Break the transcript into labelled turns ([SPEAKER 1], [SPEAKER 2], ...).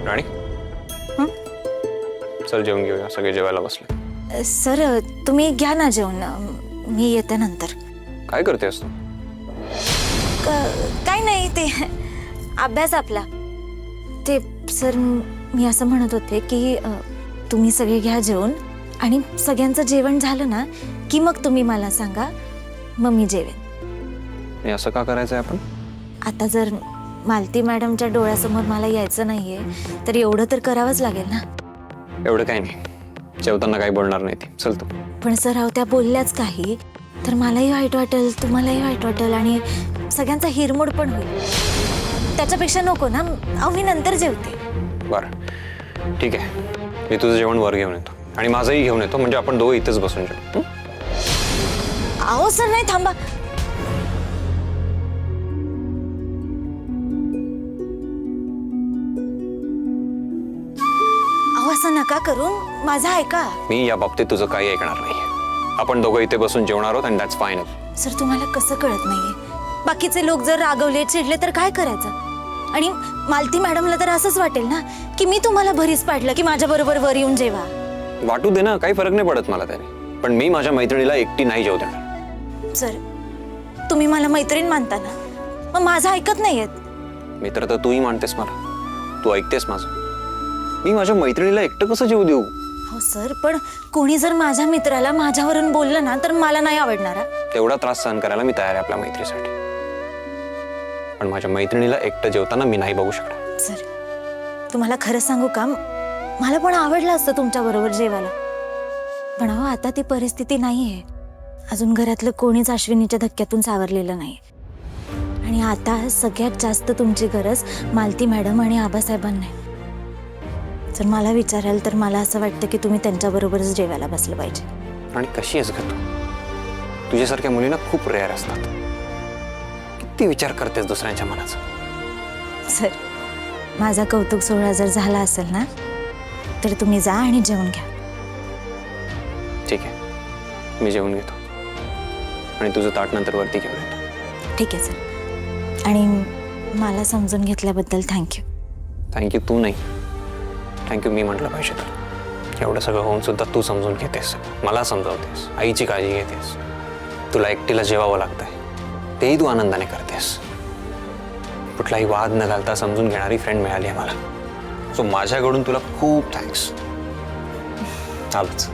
[SPEAKER 1] राणी चल जेवून घेऊया, सगळे जेवायला बसले.
[SPEAKER 2] सर तुम्ही घ्या ना जेवण, मी येते नंतर.
[SPEAKER 1] काय करतेस तू?
[SPEAKER 2] काय नाही, ते अभ्यास आपला. ते सर मी असं म्हणत होते की तुम्ही सगळे घ्या जेवण आणि सगळ्यांचं जेवण झालं ना की मग तुम्ही मला सांगा, मग मी जेवेन.
[SPEAKER 1] हे असं का करायचंय आपण?
[SPEAKER 2] आता जर मालती मॅडमच्या डोळ्यासमोर मला यायचं नाहीये तर एवढं तर करावंच लागेल ना.
[SPEAKER 1] एवढं काही नाही, जेवताना काही बोलणार नाही ती. चल तू.
[SPEAKER 2] पण सर अहो त्या बोलल्याच काही तर मलाही वाईट वाटेल, तुम्हालाही वाईट वाटेल आणि सगळ्यांचा हिरमोड पण होईल. त्याच्यापेक्षा नको ना, अहो मी नंतर जेवते.
[SPEAKER 1] बरं ठीक आहे, मी तुझं जेवण वर घेऊन येतो आणि माझंही घेऊन येतो, म्हणजे आपण दोघं इथेच बसून जेवू.
[SPEAKER 2] अहो सर नाही, थांबा. अहो असं नका करू, माझं ऐका.
[SPEAKER 1] मी या बाबतीत तुझं काही ऐकणार नाही. आपण दोघं इथे बसून जेवणार आहोत आणि दॅट्स फायनल.
[SPEAKER 2] सर तुम्हाला कसं कळत नाहीये, बाकीचे लोक जर रागवले चिडले तर काय करायचं? आणि मालती मॅडमला तर असंच वाटेल ना की मी तुम्हाला भरीस पाडलं की माझ्या बरोबर वर येऊन जेवा.
[SPEAKER 1] वाटू दे ना, काही फरक नाही पडत मला त्याने, पण मी माझ्या मैत्रिणीला एकटी नाही जेवू देणार.
[SPEAKER 2] सर तुम्ही मला मैत्रीण मानता ना, मग माझं ऐकत नाहीयेत.
[SPEAKER 1] मित्र तर तूही मानतेस मला, तू ऐकतेस माझं. मी माझ्या मैत्रिणीला एकटं कसं जेवू देऊ?
[SPEAKER 2] हो सर, पण कोणी जर माझ्या मित्राला माझ्यावरून बोललं ना तर मला नाही आवडणार.
[SPEAKER 1] तेवढा त्रास सहन करायला मी तयार आहे आपल्या मैत्रीसाठी, पण माझ्या मैत्रिणीला एकटं जेवताना मी नाही बघू शकणार.
[SPEAKER 2] सर तुम्हाला खरं सांगू का, मला पण आवडलं असतं तुमच्या बरोबर जेवायला, पण अहो आता ती परिस्थिती नाहीये. अजून घरातलं कोणीच अश्विनीच्या धक्क्यातून सावरलेलं नाही आणि आता सगळ्यात जास्त तुमची गरज मालती मॅडम आणि आबासाहेबांना आहे. जर मला विचाराल तर मला असं वाटतं की तुम्ही त्यांच्याबरोबरच जेवायला बसलं पाहिजे.
[SPEAKER 1] आणि कशी आहेस ग तू? तुझ्यासारख्या मुलींना खूप रेअर असतात. किती विचार करतेस दुसऱ्यांच्या मनाचा.
[SPEAKER 2] सर माझा कौतुक सोहळा जर झाला असेल ना तर तुम्ही जा आणि जेवून घ्या.
[SPEAKER 1] ठीक आहे, मी जेवून घेतो आणि तुझं ताट नंतर वरती घेऊन येतो.
[SPEAKER 2] ठीक आहे सर, आणि मला समजून घेतल्याबद्दल थँक्यू.
[SPEAKER 1] थँक्यू तू नाही, थँक्यू मी म्हटलं पाहिजे. तर एवढं सगळं होऊन सुद्धा तू समजून घेतेस, मला समजावतेस, आईची काळजी घेतेस. तुला एकटीला जेवावं लागतंय तेही तू आनंदाने करतेस. कुठलाही वाद न घालता समजून घेणारी फ्रेंड मिळाली आहे मला. सो माझ्याकडून तुला खूप थँक्स. चालूच.